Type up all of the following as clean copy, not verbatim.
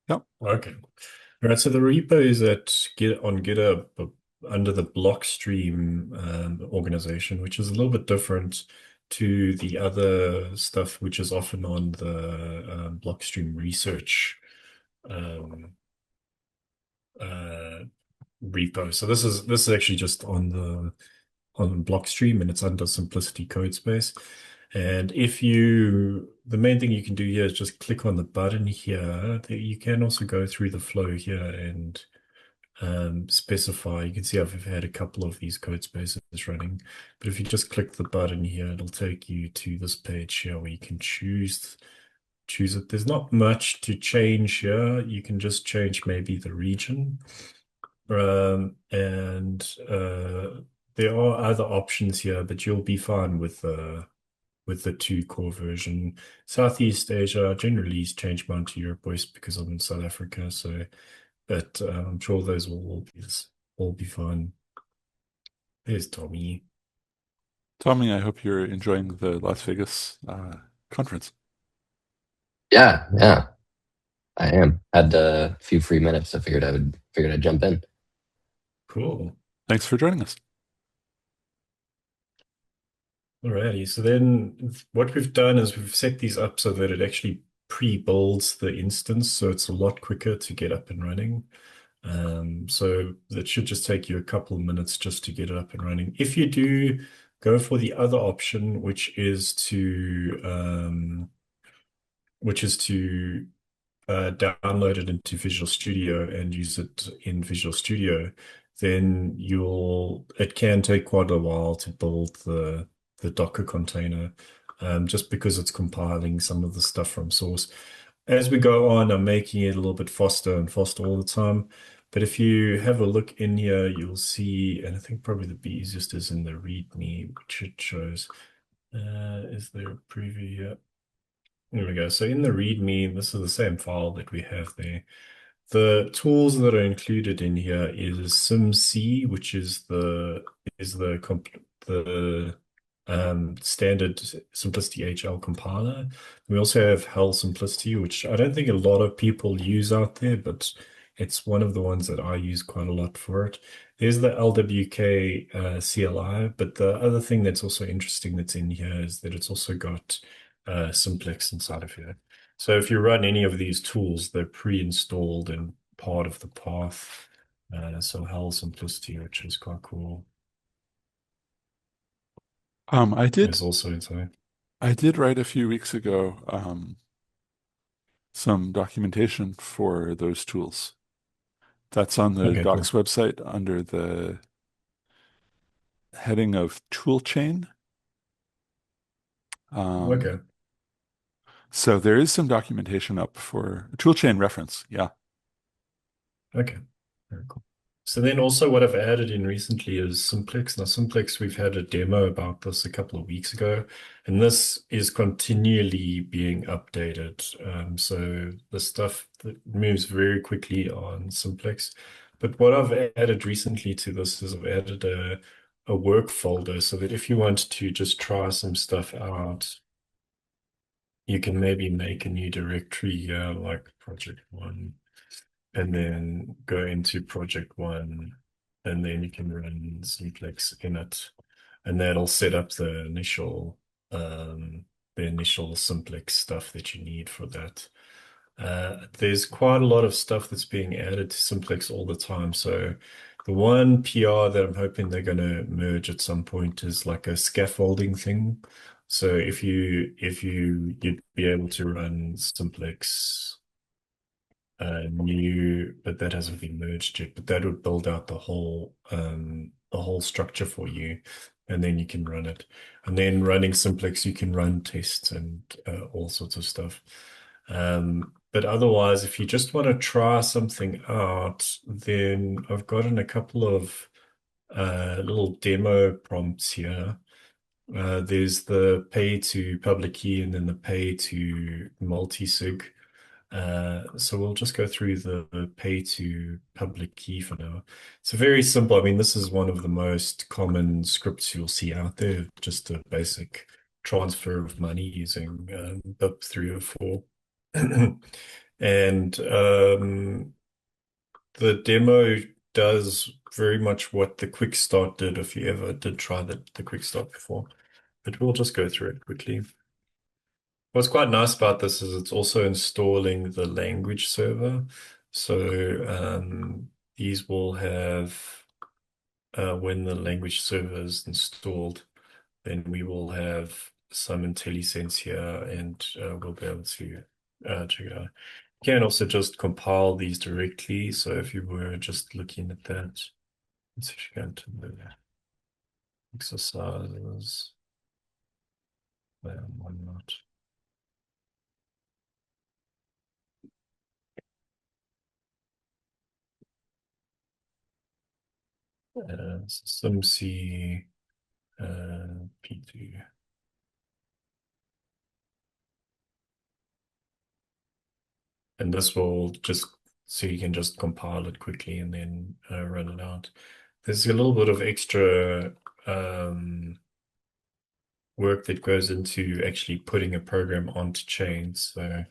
Yep. Okay. All right. So the repo is on GitHub under the Blockstream organization, which is a little bit different to the other stuff, which is often on the Blockstream research um, uh, repo. So this is actually just on Blockstream, and it's under Simplicity Codespace. And the main thing you can do here is just click on the button here. You can also go through the flow here and specify. You can see I've had a couple of these code spaces running, but if you just click the button here, it'll take you to this page here where you can choose it. There's not much to change here. You can just change maybe the region. And there are other options here, but you'll be fine with the two core version. Southeast Asia generally is changed mine to Europe West because I'm in South Africa. So, but I'm sure those will all be fine. There's Tommy. Tommy, I hope you're enjoying the Las Vegas conference. Yeah, yeah, I am. Had a few free minutes, so figured I'd jump in. Cool. Thanks for joining us. Alrighty. So then what we've done is we've set these up so that it actually pre-builds the instance, so it's a lot quicker to get up and running. So that should just take you a couple of minutes just to get it up and running. If you do go for the other option, which is to download it into Visual Studio and use it in Visual Studio, then it can take quite a while to build the Docker container, just because it's compiling some of the stuff from source. As we go on, I'm making it a little bit faster and faster all the time. But if you have a look in here, you'll see, and I think probably the easiest is in the README, which it shows. Is there a preview here? There we go. So in the README, this is the same file that we have there. The tools that are included in here is SimC, which is the standard Simplicity HL compiler. We also have Hell Simplicity, which I don't think a lot of people use out there, but it's one of the ones that I use quite a lot for it. There's the LWK CLI, but the other thing that's also interesting that's in here is that it's also got Simplex inside of here. So if you run any of these tools, they're pre-installed and part of the path. So Hell Simplicity, which is quite cool, I did is also inside. I did write a few weeks ago some documentation for those tools. That's on the Okay, cool. Docs website under the heading of toolchain. Okay. So there is some documentation up for toolchain reference. Yeah. Okay. Very cool. So then also what I've added in recently is Simplex. Now Simplex, we've had a demo about this a couple of weeks ago, and this is continually being updated. So the stuff that moves very quickly on Simplex. But what I've added recently to this is I've added a work folder so that if you want to just try some stuff out, you can maybe make a new directory here, like project one, and then go into project one, and then you can run Simplex in it, and that'll set up the initial Simplex stuff that you need for that. There's quite a lot of stuff that's being added to Simplex all the time. So the one PR that I'm hoping they're going to merge at some point is like a scaffolding thing. So you'd be able to run Simplex new, but that hasn't been merged yet. But that would build out the whole structure for you, and then you can run it. And then running Simplex, you can run tests and all sorts of stuff. But otherwise, if you just want to try something out, then I've gotten a couple of little demo prompts here. There's the pay to public key and then the pay to multi-sig. So we'll just go through the pay to public key for now. It's very simple. I mean, this is one of the most common scripts you'll see out there, just a basic transfer of money using BIP 304. And the demo does very much what the quick start did if you ever did try the quick start before. But we'll just go through it quickly. What's quite nice about this is it's also installing the language server. So these will have, when the language server is installed, then we will have some IntelliSense here and we'll be able to check it out. You can also just compile these directly. So if you were just looking at that, let's actually go into the exercises. Why not? SimC P2. And this will just, so you can just compile it quickly and then run it out. There's a little bit of extra work that goes into actually putting a program onto chains. So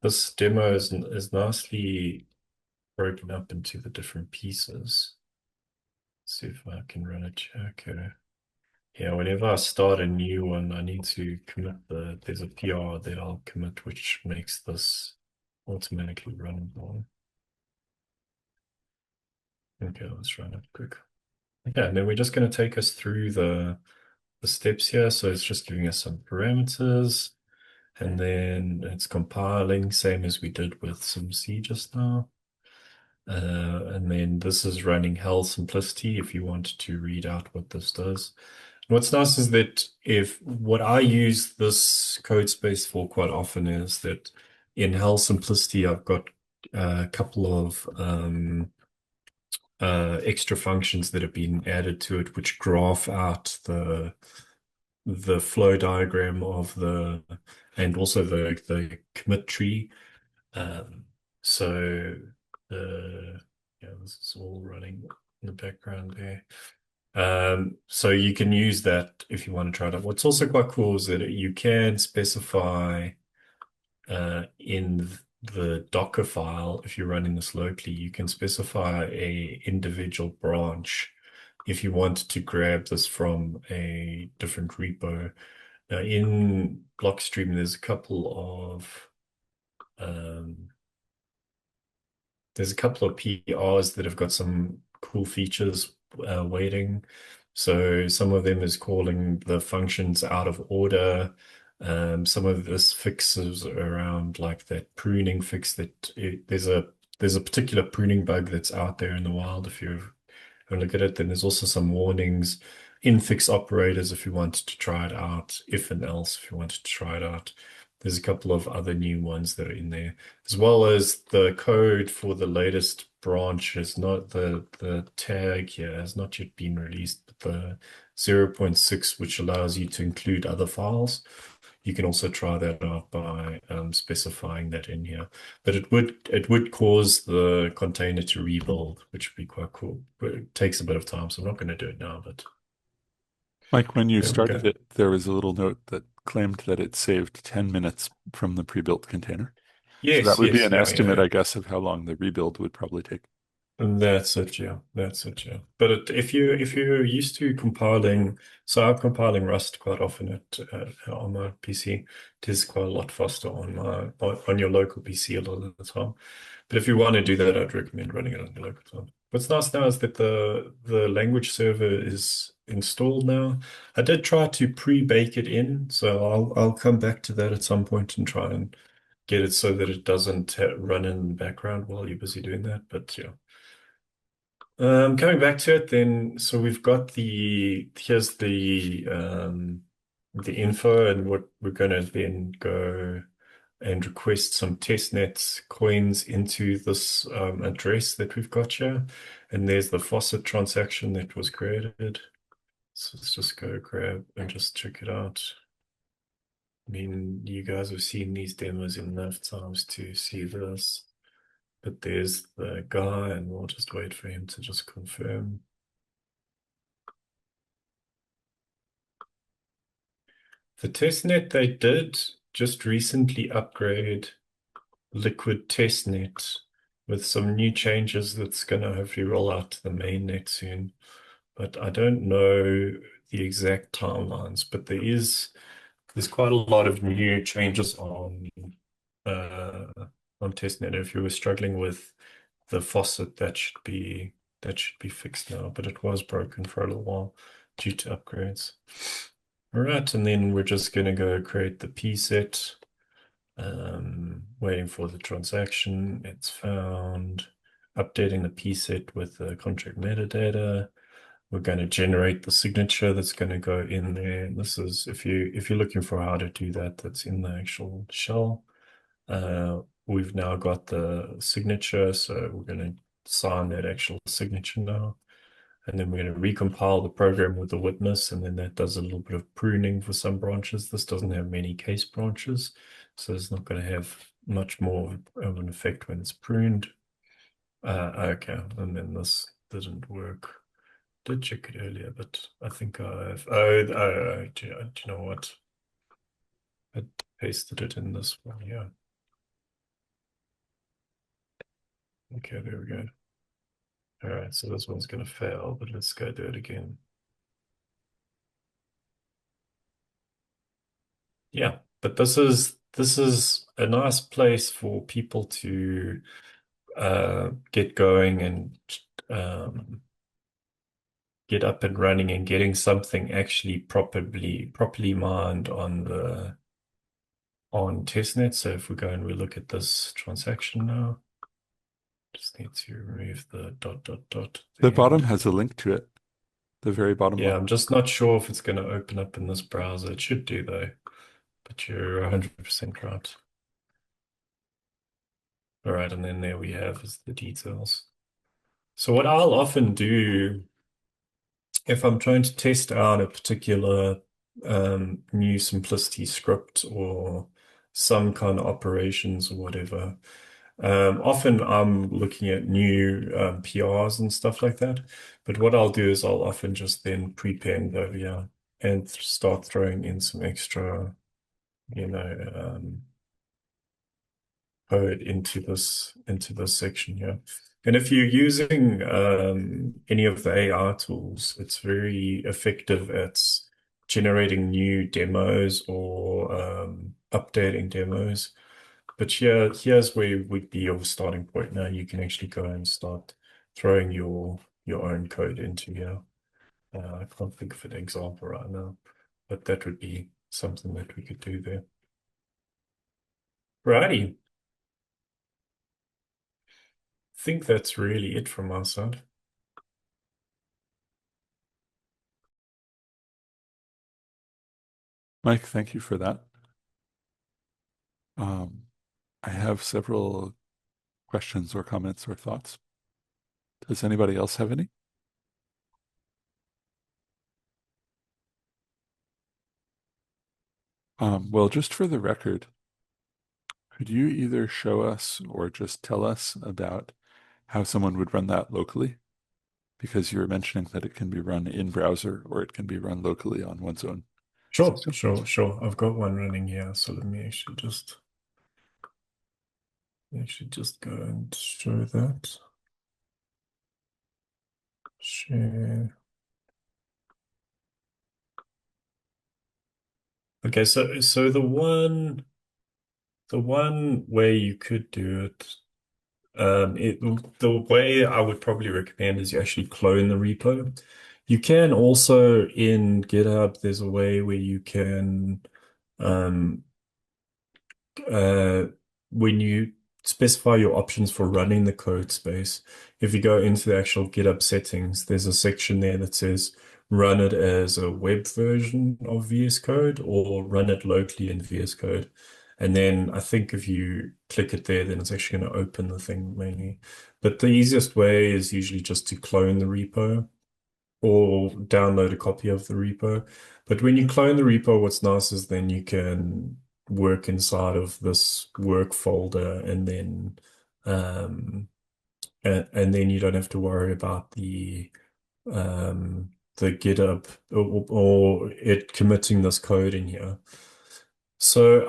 this demo is nicely broken up into the different pieces. Let's see if I can run a check. Yeah, whenever I start a new one, I need to commit there's a PR that I'll commit, which makes this automatically runnable. Okay, let's run it quick. Okay, and then we're just going to take us through the steps here. So it's just giving us some parameters, and then it's compiling, same as we did with SimC just now. And then this is running hell simplicity if you want to read out what this does. What's nice is that if what I use this code space for quite often is that in hell simplicity, I've got a couple of extra functions that have been added to it, which graph out the flow diagram of and also the commit tree. So yeah, this is all running in the background there. So you can use that if you want to try it out. What's also quite cool is that you can specify in the Docker file, if you're running this locally, you can specify a individual branch if you want to grab this from a different repo. Now in Blockstream, there's a couple of PRs that have got some cool features waiting. So some of them is calling the functions out of order. Some of this fixes around like that pruning fix there's a particular pruning bug that's out there in the wild. If you look at it, then there's also some warnings, infix operators if you wanted to try it out, if and else if you wanted to try it out. There's a couple of other new ones that are in there, as well as the code for the latest branch is not the tag here has not yet been released, but the 0.6, which allows you to include other files. You can also try that out by specifying that in here. But it would cause the container to rebuild, which would be quite cool. But it takes a bit of time, so I'm not going to do it now, but Mike, when you there we started go. it, there was a little note that claimed that it saved 10 minutes from the pre-built container. So that Yes, would be yes, an yeah, estimate, yeah. I guess, of how long the rebuild would probably take. That's it, yeah. That's it, yeah. But if you're used to compiling, so I'm compiling Rust quite often on my PC. It is quite a lot faster on your local PC a lot of the time. But if you want to do that, I'd recommend running it on your local time. What's nice now is that the language server is installed now. I did try to pre-bake it in, so I'll come back to that at some point and try and get it so that it doesn't run in the background while you're busy doing that. But yeah. Coming back to it then, so we've got here's the info, and what we're gonna then go and request some testnet coins into this address that we've got here. And there's the faucet transaction that was created. So let's just go grab and just check it out. I mean, you guys have seen these demos enough times to see this. But there's the guy, and we'll just wait for him to just confirm. The testnet they did just recently upgrade liquid testnet with some new changes that's going to hopefully roll out to the mainnet soon. But I don't know the exact timelines, but there's quite a lot of new changes uh, on testnet. If you were struggling with the faucet, that should be fixed now, but it was broken for a little while due to upgrades. All right, and then we're just going to go create the P set. Waiting for the transaction. It's found. Updating the P set with the contract metadata. We're going to generate the signature that's going to go in there. This is if you're looking for how to do that, that's in the actual shell. We've now got the signature, so we're going to sign that actual signature now. And then we're going to recompile the program with the witness, and then that does a little bit of pruning for some branches. This doesn't have many case branches, so it's not going to have much more of an effect when it's pruned. Okay, and then this didn't work. Did check it earlier, but I think I've do you know what? I pasted it in this one, yeah. Okay, there we go. All right, so this one's going to fail, but let's go do it again. Yeah, but this is a nice place for people to get going and get up and running and getting something actually properly mined on testnet. So if we go and we look at this transaction now, just need to remove the dot dot dot. The bottom has a link to it. The very bottom Yeah, one. I'm just not sure if it's going to open up in this browser. It should do though, but you're 100% right. All right, and then there we have is the details. So what I'll often do if I'm trying to test out a particular new simplicity script or some kind of operations or whatever, often I'm looking at new PRs and stuff like that. But what I'll do is I'll often just then prepend over here and start throwing in some extra, you know, code into this section here. And if you're using any of the AI tools, it's very effective at generating new demos or updating demos. But here's where would be your starting point. Now you can actually go and start throwing your own code into here. I can't think of an example right now, but that would be something that we could do there. Righty. I think that's really it from our side. Mike, thank you for that. I have several questions or comments or thoughts. Does anybody else have any? Well, just for the record, could you either show us or just tell us about how someone would run that locally? Because you were mentioning that it can be run in browser or it can be run locally on one's own Sure, system. sure. I've got one running here, so let me actually just go and show that. Share. Okay, so the one way you could do it, the way I would probably recommend is you actually clone the repo. You can also in GitHub, there's a way where you can um, uh, when you specify your options for running the code space, if you go into the actual GitHub settings, there's a section there that says run it as a web version of VS Code or run it locally in VS Code. And then I think if you click it there, then it's actually going to open the thing mainly. But the easiest way is usually just to clone the repo or download a copy of the repo. But when you clone the repo, what's nice is then you can work inside of this work folder and then and then you don't have to worry about the GitHub or it committing this code in here. So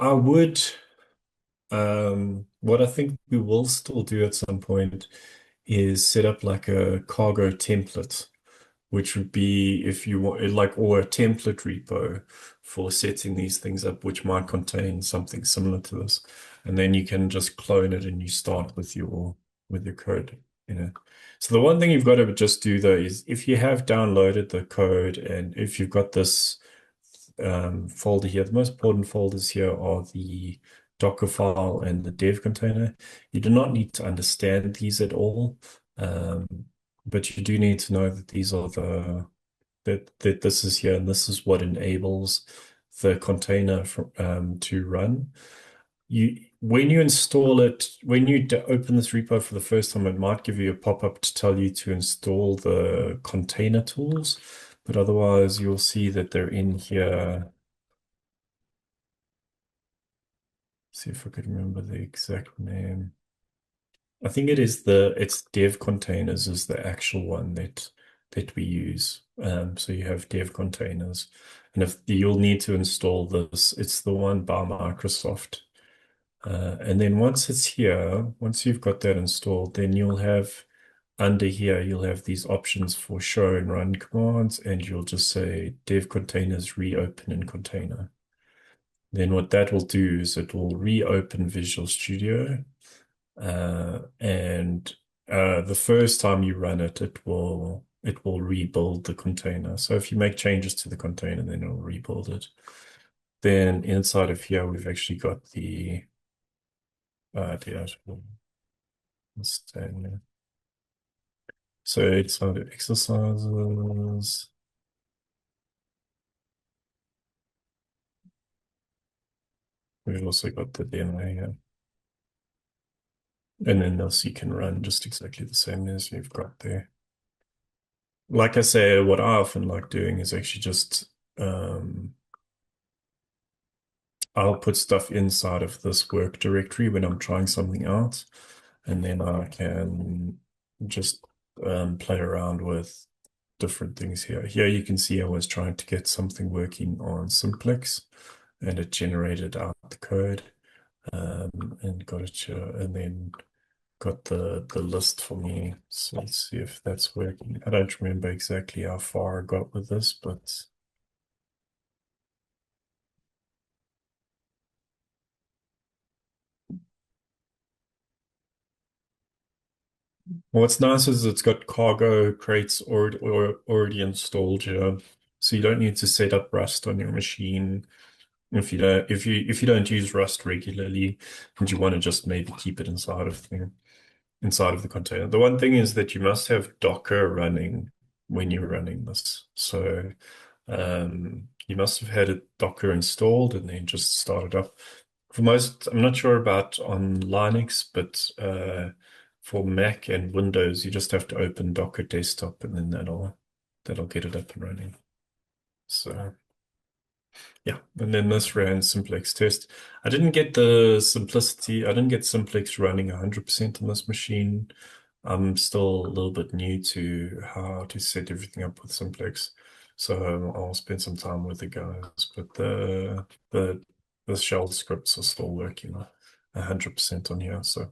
What I think we will still do at some point is set up like a cargo template, which would be if you want like or a template repo for setting these things up, which might contain something similar to this. And then you can just clone it and you start with your code, you know. So the one thing you've got to just do though is if you have downloaded the code and if you've got this folder here, the most important folders here are the Docker file and the dev container. You do not need to understand these at all, but you do need to know that these are that this is here and this is what enables the container to run. When you install it, when you open this repo for the first time, it might give you a pop-up to tell you to install the container tools, but otherwise you'll see that they're in here. See if I could remember the exact name. I think it's dev containers is the actual one that we use. So you have dev containers, and if you'll need to install this, it's the one by Microsoft. And then once it's here, once you've got that installed, then you'll have under here, you'll have these options for show and run commands, and you'll just say dev containers reopen in container. Then what that will do is it will reopen Visual Studio, and the first time you run it, it will rebuild the container. So if you make changes to the container, then it'll rebuild it. Then inside of here, we've actually got the actual thing. So inside of exercises, we've also got the demo here. And then this you can run just exactly the same as you've got there. Like I say, what I often like doing is actually just I'll put stuff inside of this work directory when I'm trying something out, and then I can just play around with different things here. Here you can see I was trying to get something working on Simplex, and it generated out the code and got it here, and then got the list for me. So let's see if that's working. I don't remember exactly how far I got with this, but what's nice is it's got cargo crates already installed here, so you don't need to set up Rust on your machine if you don't use Rust regularly and you want to just maybe keep it inside of the container. The one thing is that you must have Docker running when you're running this. So you must have had a Docker installed and then just start it up. For most, I'm not sure about on Linux, but for Mac and Windows, you just have to open Docker Desktop and then that'll get it up and running. So yeah, and then this ran simplex test. I didn't get the simplicity. I didn't get simplex running 100% on this machine. I'm still a little bit new to how to set everything up with simplex. So I'll spend some time with the guys, but the shell scripts are still working 100% on here. So